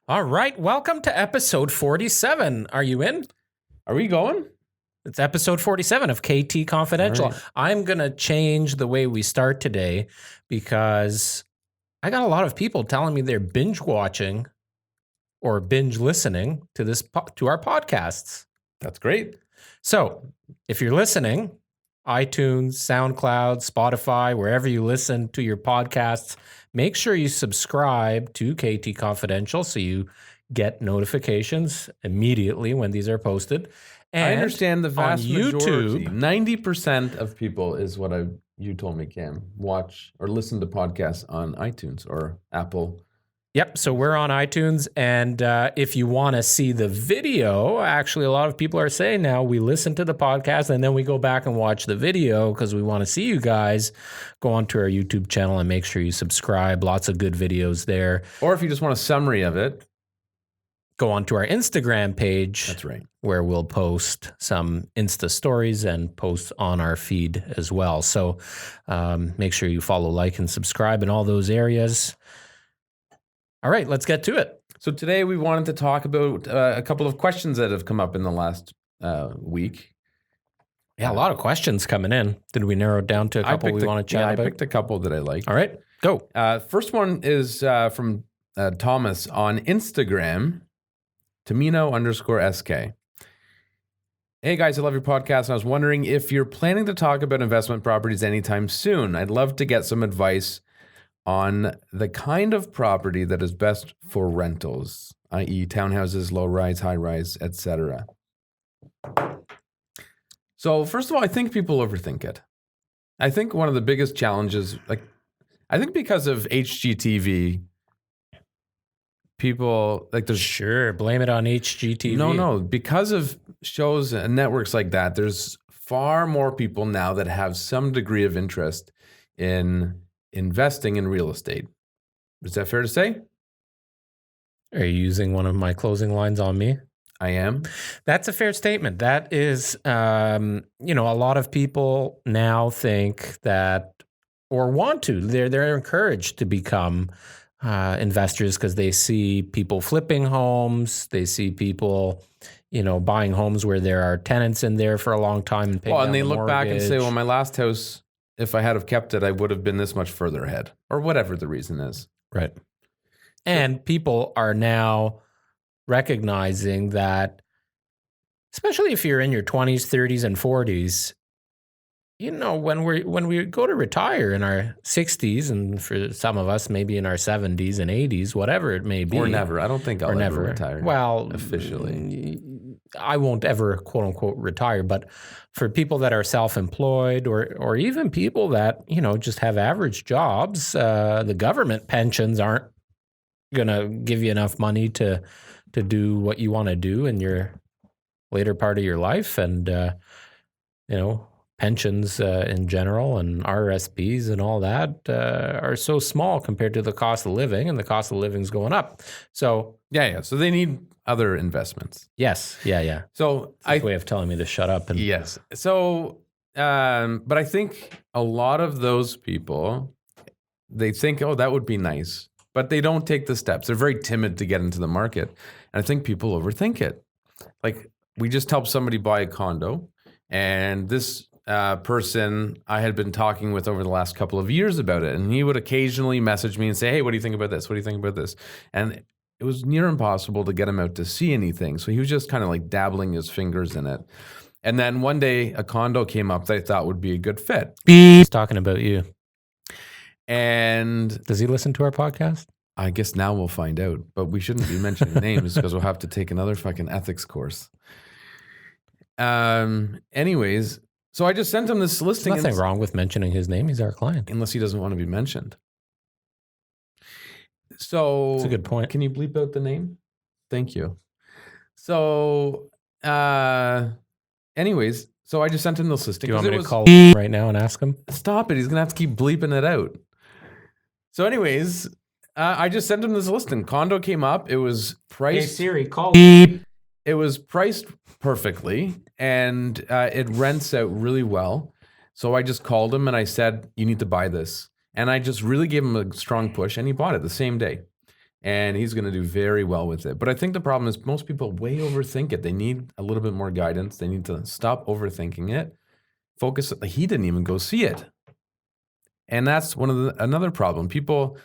All right, welcome to episode 47. Are you in? Are we going? It's episode 47 of KT Confidential. All right. I'm going to change the way we start today because I got a lot of people telling me they're binge watching or binge listening to to our podcasts. That's great. So, if you're listening, iTunes, SoundCloud, Spotify, wherever you listen to your podcasts, make sure you subscribe to KT Confidential so you get notifications immediately when these are posted. And I understand the vast on majority, YouTube, 90% of people is what you told me, Cam, watch or listen to podcasts on iTunes or Apple. Yep. So we're on iTunes. And if you want to see the video, actually, a lot of people are saying now we listen to the podcast and then we go back and watch the video because we want to see you guys. Go onto our YouTube channel and make sure you subscribe. Lots of good videos there. Or if you just want a summary of it, go onto our Instagram page. That's right. Where we'll post some Insta stories and posts on our feed as well. So make sure you follow, like, and subscribe in all those areas. All right, let's get to it. So today we wanted to talk about a couple of questions that have come up in the last week. Yeah, a lot of questions coming in. Did we narrow it down to a couple we want to chat about? I picked a couple that I like. All right, go. First one is from Thomas on Instagram, Tamino_SK. Hey guys, I love your podcast. And I was wondering if you're planning to talk about investment properties anytime soon. I'd love to get some advice on the kind of property that is best for rentals, i.e. townhouses, low-rise, high-rise, etc. So first of all, I think people overthink it. I think one of the biggest challenges, I think because of HGTV, people there's sure blame it on HGTV. No, because of shows and networks like that, there's far more people now that have some degree of interest in investing in real estate. Is that fair to say? Are you using one of my closing lines on me? I am. That's a fair statement. That is, a lot of people now think that, or want to, they're encouraged to become investors because they see people flipping homes. They see people, buying homes where there are tenants in there for a long time and paying down they the look back and say, mortgage. well, my last house, if I had have kept it, I would have been this much further ahead, or whatever the reason is. Right. And people are now recognizing that, especially if you're in your 20s, 30s, and 40s, when we go to retire in our 60s, and for some of us, maybe in our 70s and 80s, whatever it may be. Or never. I don't think I'll ever retire. Well, officially. I won't ever, quote unquote, retire. But for people that are self-employed or even people that, just have average jobs, the government pensions aren't going to give you enough money to do what you want to do in your later part of your life. And, pensions in general and RSPs and all that are so small compared to the cost of living, and the cost of living is going up. So Yeah. So they need other investments. yes, yeah. So That's a way of telling me to shut up. And yes. So, but I think a lot of those people, they think, oh, that would be nice, but they don't take the steps. They're very timid to get into the market. And I think people overthink it. Like, we just helped somebody buy a condo, and this person I had been talking with over the last couple of years about it, and he would occasionally message me and say, hey, what do you think about this? What do you think about this? And it was near impossible to get him out to see anything. So he was just kind of like dabbling his fingers in it. And then one day a condo came up that I thought would be a good fit. He's talking about you. And Does he listen to our podcast? I guess now we'll find out, but we shouldn't be mentioning names because we'll have to take another fucking ethics course. Anyways, so I just sent him this listing. There's nothing wrong with mentioning his name. He's our client. Unless he doesn't want to be mentioned. So That's a good point. Can you bleep out the name? Thank you. So, anyways, so I just sent him this listing. Do you want me to call him right now and ask him? Stop it. He's going to have to keep bleeping it out. So anyways, I just sent him this listing. Condo came up. It was priced. Hey Siri, call beep. It was priced perfectly, and it rents out really well. So I just called him and I said, you need to buy this. And I just really gave him a strong push, and he bought it the same day. and he's going to do very well with it. But I think the problem is most people way overthink it. They need a little bit more guidance. They need to stop overthinking it. Focus. He didn't even go see it. And that's another problem. People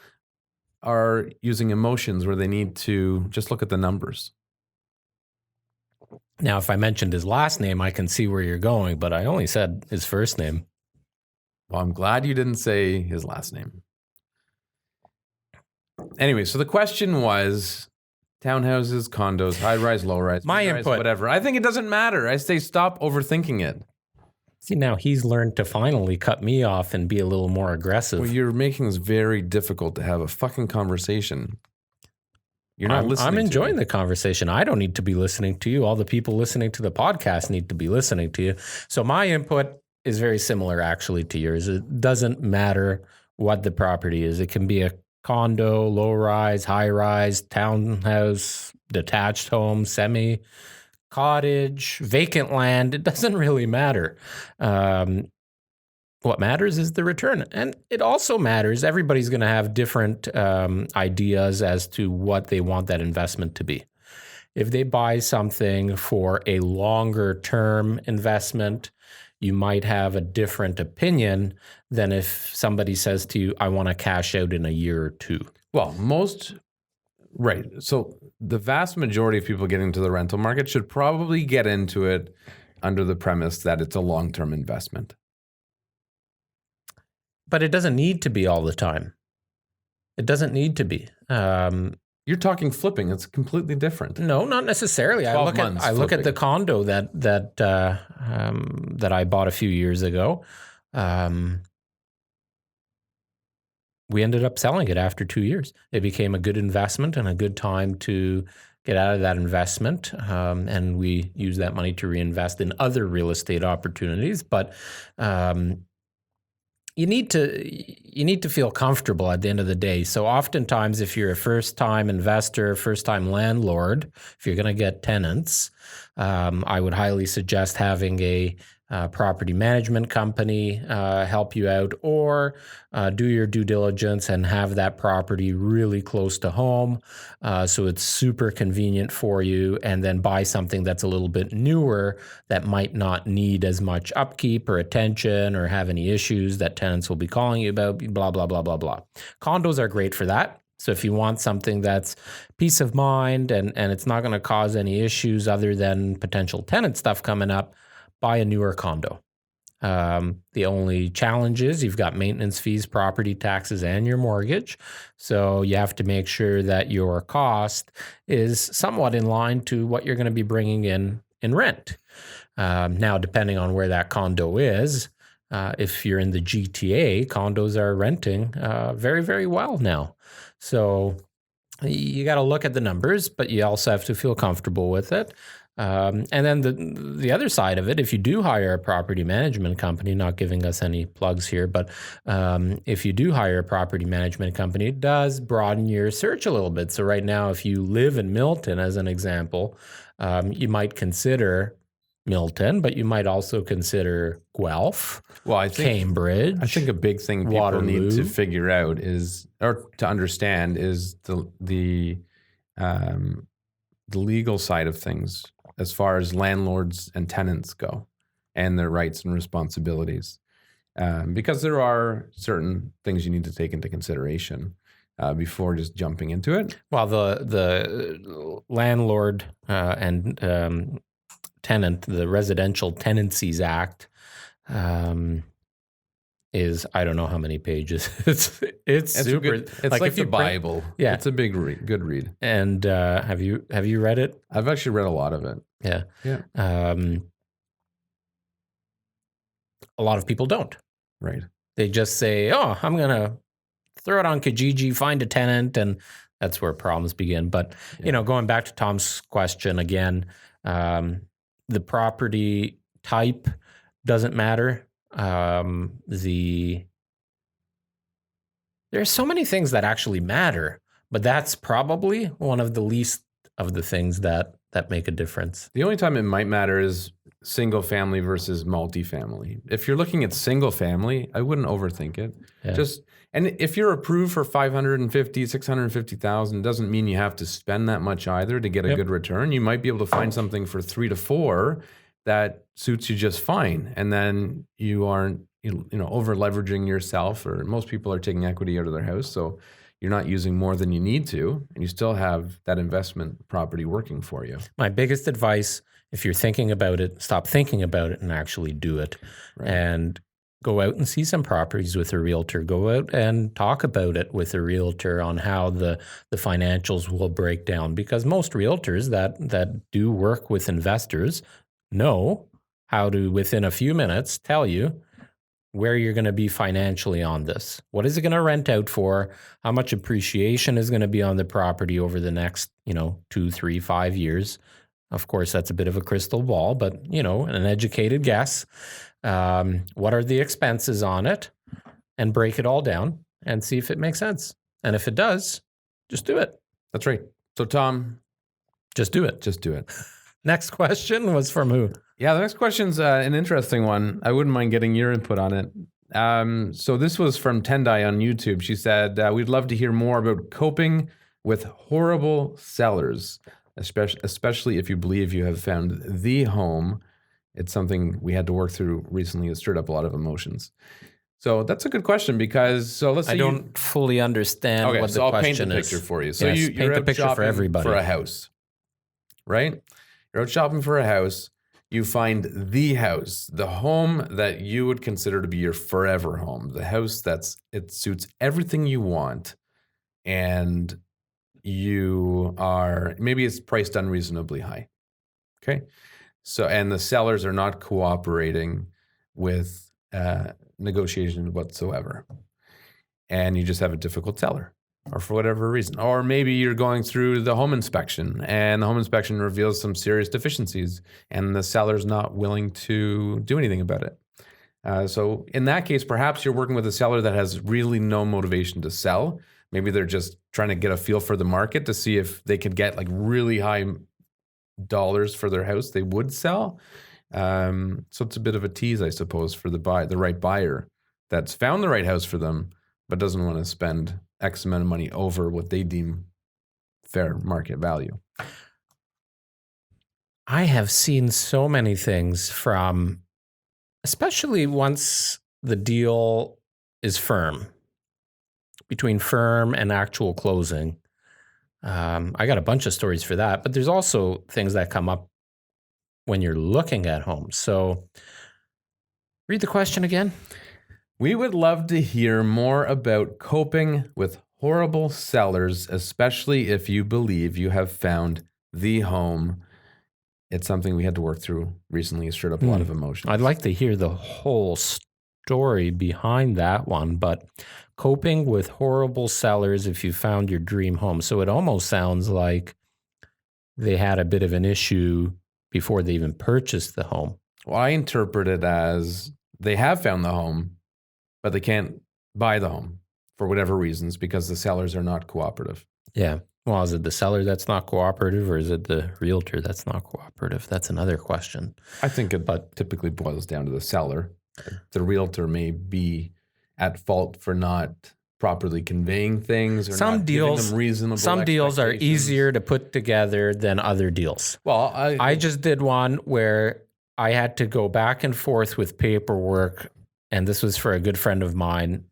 are using emotions where they need to just look at the numbers. Now, if I mentioned his last name, I can see where you're going, but I only said his first name. Well, I'm glad you didn't say his last name. Anyway, so the question was townhouses, condos, high-rise, low-rise, My mid-rise, input. whatever. I think it doesn't matter. I say stop overthinking it. See, now he's learned to finally cut me off and be a little more aggressive. Well, you're making this very difficult to have a fucking conversation. You're not listening. I'm enjoying the conversation. I don't need to be listening to you. All the people listening to the podcast need to be listening to you. So my input is very similar actually to yours. It doesn't matter what the property is. It can be a condo, low rise, high rise, townhouse, detached home, semi, cottage, vacant land. It doesn't really matter. What matters is the return. And it also matters, everybody's going to have different ideas as to what they want that investment to be. If they buy something for a longer term investment, you might have a different opinion than if somebody says to you, I want to cash out in a year or two. Well, right. So the vast majority of people getting into the rental market should probably get into it under the premise that it's a long-term investment. But it doesn't need to be all the time. It doesn't need to be. You're talking flipping. It's completely different. No, not necessarily. I look at the condo that I bought a few years ago. We ended up selling it after 2 years. It became a good investment and a good time to get out of that investment. And we use that money to reinvest in other real estate opportunities. But you need to feel comfortable at the end of the day. So oftentimes, if you're a first-time investor, first-time landlord, if you're going to get tenants, I would highly suggest having a property management company help you out, or do your due diligence and have that property really close to home, so it's super convenient for you, and then buy something that's a little bit newer that might not need as much upkeep or attention or have any issues that tenants will be calling you about, blah, blah, blah, blah, blah. Condos are great for that. So if you want something that's peace of mind and it's not going to cause any issues other than potential tenant stuff coming up, buy a newer condo. The only challenge is you've got maintenance fees, property taxes, and your mortgage. So you have to make sure that your cost is somewhat in line to what you're going to be bringing in rent. Now, depending on where that condo is, if you're in the GTA, condos are renting very, very well now. So you got to look at the numbers, but you also have to feel comfortable with it. And then the other side of it, if you do hire a property management company, not giving us any plugs here, but if you do hire a property management company, it does broaden your search a little bit. So right now, if you live in Milton, as an example, you might consider Milton, but you might also consider Guelph, Cambridge. I think a big thing people Waterloo. need to figure out is, or to understand, is the legal side of things as far as landlords and tenants go and their rights and responsibilities. Because there are certain things you need to take into consideration before just jumping into it. Well, the landlord and tenant, the Residential Tenancies Act, is, I don't know how many pages. It's super. It's like the Bible. Yeah, it's a big good read. And have you read it? I've actually read a lot of it. Yeah. Yeah. A lot of people don't. Right. They just say, "Oh, I'm gonna throw it on Kijiji, find a tenant," and that's where problems begin. But going back to Tom's question again, the property type doesn't matter. There's so many things that actually matter, but that's probably one of the least of the things that make a difference. The only time it might matter is single family versus multifamily. If you're looking at single family, I wouldn't overthink it. Yeah. And if you're approved for 550, 650,000, doesn't mean you have to spend that much either to get a good return. You might be able to find something for 3 to 4 that suits you just fine. And then you aren't, over leveraging yourself, or most people are taking equity out of their house. So you're not using more than you need to, and you still have that investment property working for you. My biggest advice, if you're thinking about it, stop thinking about it and actually do it. Right. And go out and see some properties with a realtor. Go out and talk about it with a realtor on how the financials will break down. Because most realtors that do work with investors know how to, within a few minutes, tell you where you're going to be financially on this. What is it going to rent out for? How much appreciation is going to be on the property over the next, 2, 3, 5 years? Of course, that's a bit of a crystal ball, but, an educated guess. What are the expenses on it? And break it all down and see if it makes sense. And if it does, just do it. That's right. So, Tom, just do it. Just do it. Next question was from who? Yeah, the next question's an interesting one. I wouldn't mind getting your input on it. So this was from Tendai on YouTube. She said, we'd love to hear more about coping with horrible sellers, especially if you believe you have found the home. It's something we had to work through recently. It stirred up a lot of emotions. So that's a good question because, let's say I don't fully understand what the question is. I'll paint the picture for you. So yes, you're paint the out picture shopping for everybody. For a house, right? You're out shopping for a house. You find the house, the home that you would consider to be your forever home, the house it suits everything you want, and maybe it's priced unreasonably high. Okay. So, and the sellers are not cooperating with negotiation whatsoever. And you just have a difficult seller, or for whatever reason. Or maybe you're going through the home inspection and the home inspection reveals some serious deficiencies and the seller's not willing to do anything about it. So in that case, perhaps you're working with a seller that has really no motivation to sell. Maybe they're just trying to get a feel for the market to see if they could get like really high dollars for their house they would sell. So it's a bit of a tease, I suppose, for the right buyer that's found the right house for them, but doesn't want to spend X amount of money over what they deem fair market value. I have seen so many things from, especially once the deal is firm, between firm and actual closing. I got a bunch of stories for that, but there's also things that come up when you're looking at homes. So read the question again. We would love to hear more about coping with horrible sellers, especially if you believe you have found the home. It's something we had to work through recently. It stirred up a lot of emotions. I'd like to hear the whole story behind that one, but coping with horrible sellers if you found your dream home. So it almost sounds like they had a bit of an issue before they even purchased the home. Well, I interpret it as they have found the home, but they can't buy the home for whatever reasons because the sellers are not cooperative. Yeah. Well, is it the seller that's not cooperative or is it the realtor that's not cooperative? That's another question. I think it typically boils down to the seller. The realtor may be at fault for not properly conveying things or not giving them reasonable Some deals are easier to put together than other deals. Well, I just did one where I had to go back and forth with paperwork, and this was for a good friend of mine.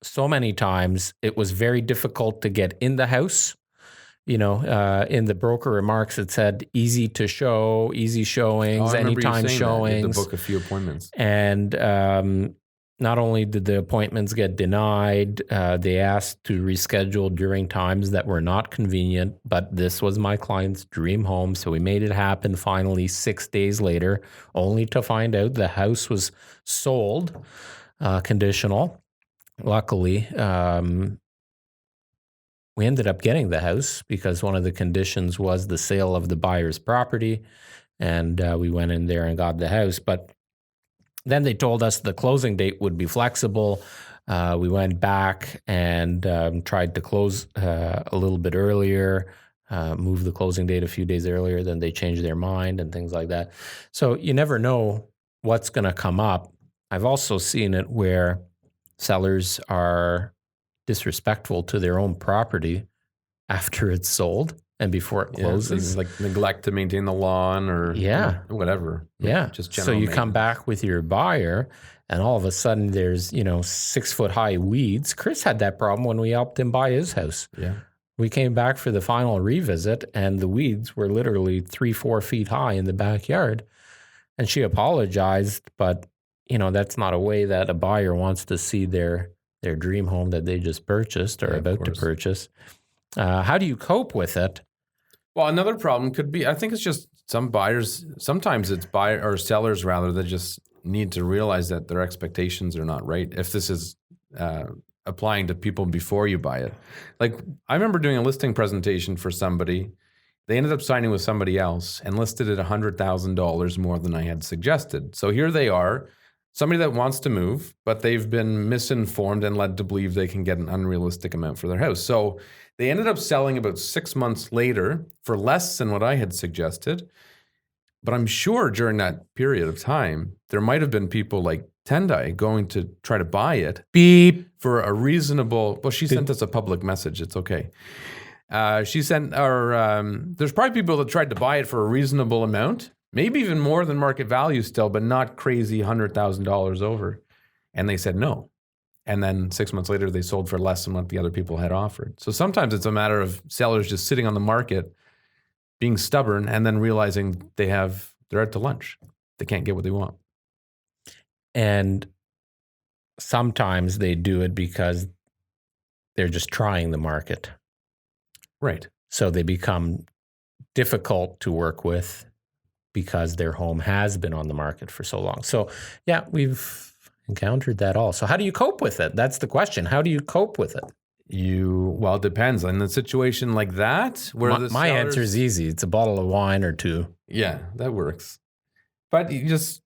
So many times it was very difficult to get in the house. In the broker remarks, it said easy to show, easy showings, anytime showings. You had to book a few appointments. And not only did the appointments get denied, they asked to reschedule during times that were not convenient, but this was my client's dream home. So we made it happen finally 6 days later, only to find out the house was sold, conditional. Luckily, we ended up getting the house because one of the conditions was the sale of the buyer's property, and we went in there and got the house. But then they told us the closing date would be flexible. We went back and tried to close a little bit earlier. move the closing date a few days earlier, then they change their mind and things like that. So you never know what's going to come up. I've also seen it where sellers are disrespectful to their own property after it's sold and before it closes. Like neglect to maintain the lawn or whatever. Yeah. Just so you come back with your buyer and all of a sudden there's, 6-foot high weeds. Chris had that problem when we helped him buy his house. Yeah. We came back for the final revisit and the weeds were literally 3-4 feet high in the backyard. And she apologized, but that's not a way that a buyer wants to see their dream home that they just purchased or about to purchase. How do you cope with it? Well, another problem could be, I think it's just some buyers, sometimes it's sellers rather, that just need to realize that their expectations are not right. If this is applying to people before you buy it. Like, I remember doing a listing presentation for somebody. They ended up signing with somebody else and listed it $100,000 more than I had suggested. So here they are, somebody that wants to move, but they've been misinformed and led to believe they can get an unrealistic amount for their house. So they ended up selling about 6 months later for less than what I had suggested. But I'm sure during that period of time, there might have been people like Tendai going to try to buy it for a reasonable, well, she sent us a public message. It's okay. She sent there's probably people that tried to buy it for a reasonable amount, maybe even more than market value still, but not crazy $100,000 over. And they said no. And then 6 months later, they sold for less than what the other people had offered. So sometimes it's a matter of sellers just sitting on the market, being stubborn, and then realizing they're out to lunch. They can't get what they want. And sometimes they do it because they're just trying the market. Right. So they become difficult to work with because their home has been on the market for so long. So yeah, we've encountered that all. So how do you cope with it? That's the question. How do you cope with it? Well, it depends. In a situation like that, where my answer is easy. It's a bottle of wine or two. Yeah, that works. But you just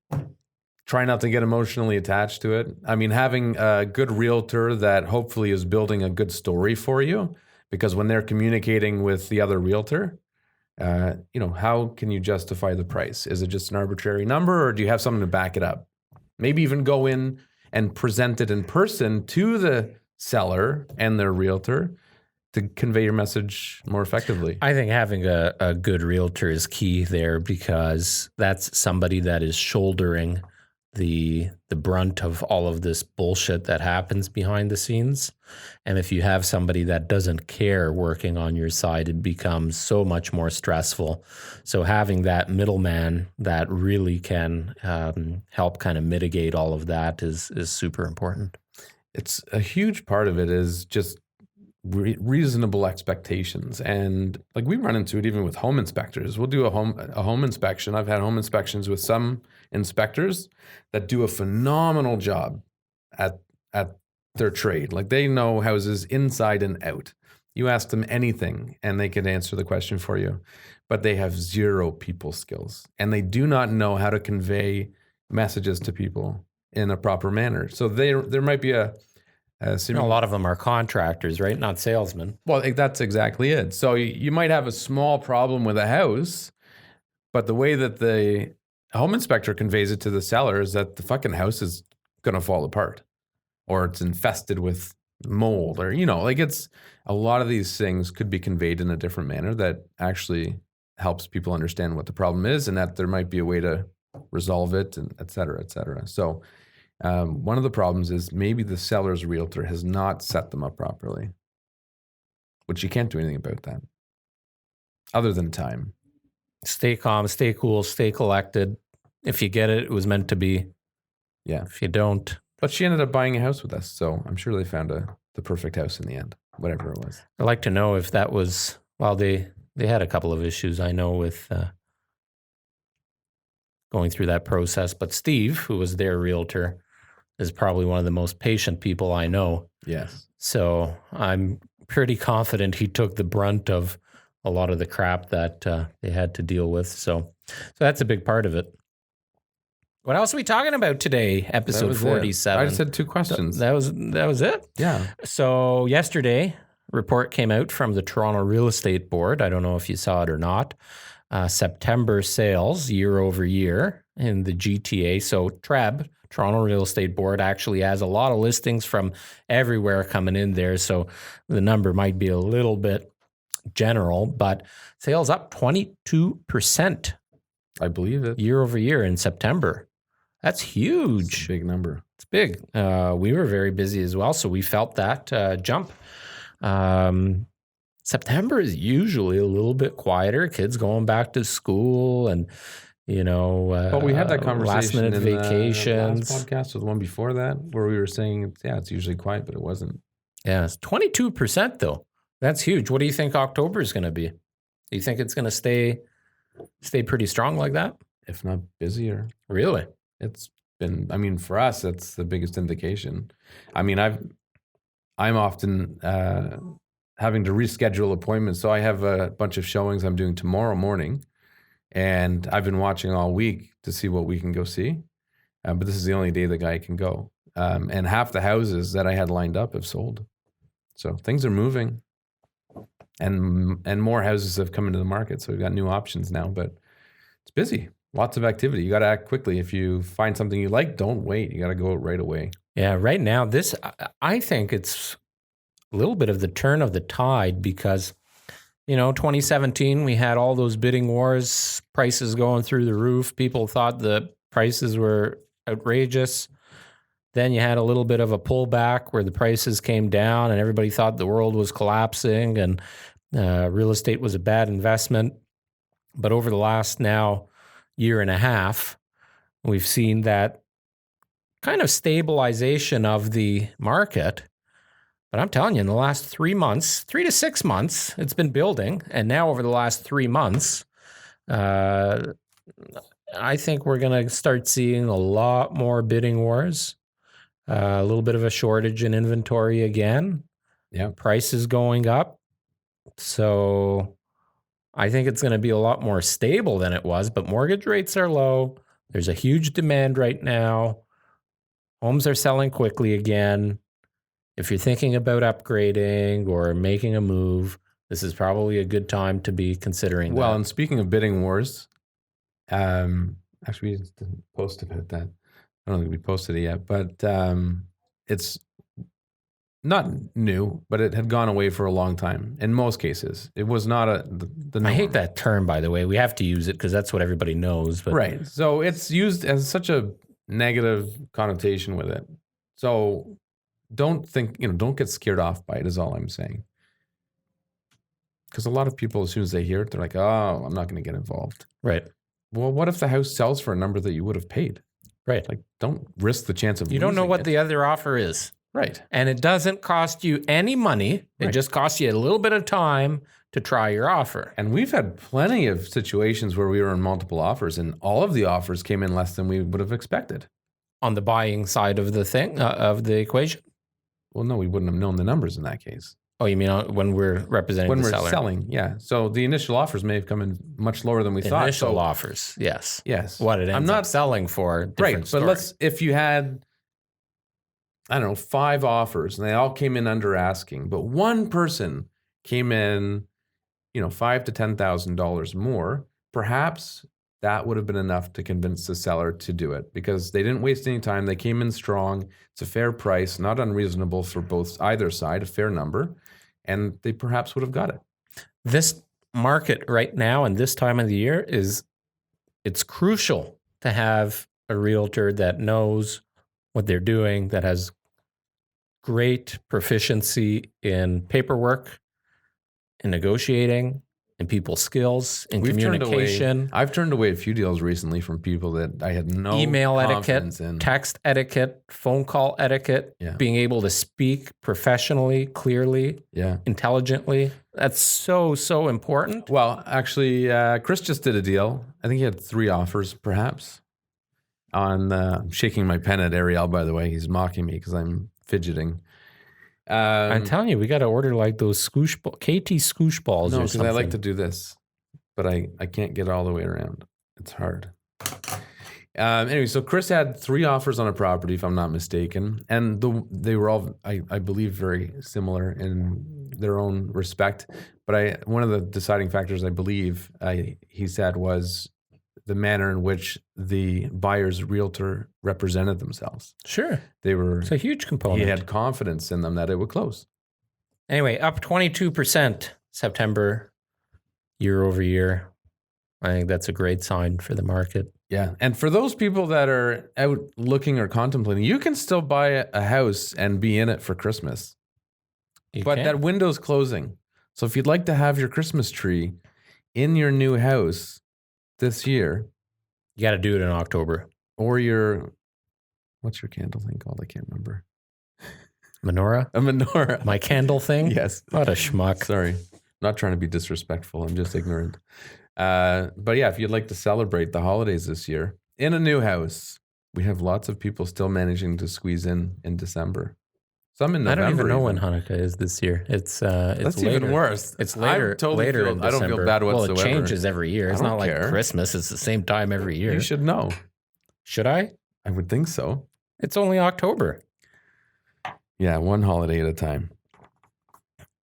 try not to get emotionally attached to it. I mean, having a good realtor that hopefully is building a good story for you, because when they're communicating with the other realtor, how can you justify the price? Is it just an arbitrary number, or do you have something to back it up? Maybe even go in and present it in person to the seller and their realtor to convey your message more effectively. I think having a good realtor is key there, because that's somebody that is shouldering the brunt of all of this bullshit that happens behind the scenes. And if you have somebody that doesn't care working on your side, it becomes so much more stressful. So having that middleman that really can help kind of mitigate all of that is super important. It's a huge part of it is just reasonable expectations. And like, we run into it even with home inspectors. We'll do a home inspection. I've had home inspections with some inspectors that do a phenomenal job at their trade. Like, they know houses inside and out. You ask them anything and they can answer the question for you, but they have zero people skills and they do not know how to convey messages to people in a proper manner. So there might be a lot of them are contractors, right? Not salesmen. Well, that's exactly it. So you might have a small problem with a house, but the way that the home inspector conveys it to the seller is that the fucking house is going to fall apart, or it's infested with mold, or, it's a lot of these things could be conveyed in a different manner that actually helps people understand what the problem is and that there might be a way to resolve it, and et cetera, et cetera. So one of the problems is maybe the seller's realtor has not set them up properly, which you can't do anything about that other than time. Stay calm, stay cool, stay collected. If you get it, it was meant to be. Yeah. If you don't. But she ended up buying a house with us, so I'm sure they found the perfect house in the end, whatever it was. I'd like to know if that was, well, they had a couple of issues, I know, with going through that process. But Steve, who was their realtor, is probably one of the most patient people I know. Yes. So I'm pretty confident he took the brunt of a lot of the crap that they had to deal with. So that's a big part of it. What else are we talking about today? Episode 47. I just had two questions. That was it? Yeah. So yesterday, report came out from the Toronto Real Estate Board. I don't know if you saw it or not. September sales year over year in the GTA. So TREB, Toronto Real Estate Board, actually has a lot of listings from everywhere coming in there. So the number might be a little bit general, but sales up 22%. I believe it. Year over year in September. That's huge. It's a big number. It's big. We were very busy as well, so we felt that jump. September is usually a little bit quieter. Kids going back to school and, but we had that conversation last minute in vacations. The last podcast or the one before that where we were saying, it's usually quiet, but it wasn't. Yeah, it's 22% though. That's huge. What do you think October is going to be? Do you think it's going to stay pretty strong like that? If not busier. Really? It's been, for us, that's the biggest indication. I'm often having to reschedule appointments. So I have a bunch of showings I'm doing tomorrow morning, and I've been watching all week to see what we can go see. But this is the only day the guy can go. And half the houses that I had lined up have sold. So things are moving. And more houses have come into the market. So we've got new options now, but it's busy. Lots of activity. You got to act quickly. If you find something you like, don't wait. You got to go right away. Yeah, right now, I think it's a little bit of the turn of the tide because, 2017, we had all those bidding wars, prices going through the roof. People thought the prices were outrageous. Then you had a little bit of a pullback where the prices came down and everybody thought the world was collapsing and real estate was a bad investment. But over the last now year and a half, we've seen that kind of stabilization of the market. But I'm telling you, in the last 3 to 6 months, it's been building. And now over the last 3 months, I think we're going to start seeing a lot more bidding wars, a little bit of a shortage in inventory again. Yeah. Prices going up. So I think it's going to be a lot more stable than it was, but mortgage rates are low. There's a huge demand right now. Homes are selling quickly again. If you're thinking about upgrading or making a move, this is probably a good time to be considering that. Well, and speaking of bidding wars, actually we didn't post about that. I don't think we posted it yet, but it's not new, but it had gone away for a long time. In most cases, it was not the norm. I hate that term, by the way. We have to use it because that's what everybody knows. But right. So it's used as such a negative connotation with it. So don't get scared off by it is all I'm saying. Because a lot of people, as soon as they hear it, they're like, oh, I'm not going to get involved. Right. Well, what if the house sells for a number that you would have paid? Right. Like, don't risk the chance of You don't know what it. the other offer is. Right. And it doesn't cost you any money. It just costs you a little bit of time to try your offer. And we've had plenty of situations where we were in multiple offers and all of the offers came in less than we would have expected. On the buying side of the thing, of the equation? Well, no, we wouldn't have known the numbers in that case. Oh, you mean when we're representing the seller? When we're selling, yeah. So the initial offers may have come in much lower than we thought. Initial offers, yes. Yes. What it ends up selling for, different story. But if you had, 5 offers and they all came in under asking, but one person came in, $5,000 to $10,000 more, perhaps that would have been enough to convince the seller to do it because they didn't waste any time. They came in strong. It's a fair price, not unreasonable for either side, a fair number, and they perhaps would have got it. This market right now and this time of the year it's crucial to have a realtor that knows what they're doing, that has great proficiency in paperwork, in negotiating, in people's skills, in communication. I've turned away a few deals recently from people that I had no email etiquette, in. text etiquette, phone call etiquette, being able to speak professionally, clearly, intelligently. That's so, so important. Well, actually, Chris just did a deal. I think he had 3 offers, perhaps. I'm shaking my pen at Ariel, by the way. He's mocking me because I'm fidgeting. I'm telling you, we got to order like those KT scoosh balls or something. No, because I like to do this, but I can't get all the way around. It's hard. Anyway, so Chris had 3 offers on a property, if I'm not mistaken, and they were all, I believe, very similar in their own respect. But one of the deciding factors, I believe, he said, was the manner in which the buyer's realtor represented themselves. Sure. It's a huge component. He had confidence in them that it would close. Anyway, up 22% September year over year. I think that's a great sign for the market. Yeah. And for those people that are out looking or contemplating, you can still buy a house and be in it for Christmas. But that window's closing. So if you'd like to have your Christmas tree in your new house this year, you got to do it in October. Or what's your candle thing called? I can't remember. Menorah? A menorah. My candle thing? Yes. What a schmuck. Sorry. Not trying to be disrespectful. I'm just ignorant. But yeah, if you'd like to celebrate the holidays this year in a new house, we have lots of people still managing to squeeze in December. Some in November. I don't even know when Hanukkah is this year. It's That's later. even worse. It's later. Later in December. I don't feel bad whatsoever. Well, it changes every year. It's not like Christmas. It's the same time every year. You should know. Should I? I would think so. It's only October. Yeah, one holiday at a time.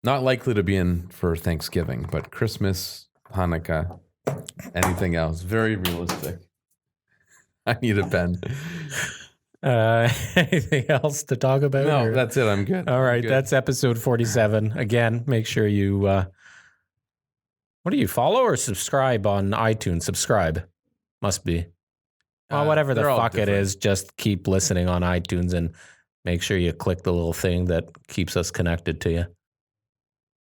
Not likely to be in for Thanksgiving, but Christmas, Hanukkah, anything else. Very realistic. I need a pen. Anything else to talk about? No, that's it. I'm good. All right, that's episode 47. Again, make sure you, what do you, follow or subscribe on iTunes? Subscribe. Must be. Well, whatever the fuck it is, just keep listening on iTunes and make sure you click the little thing that keeps us connected to you.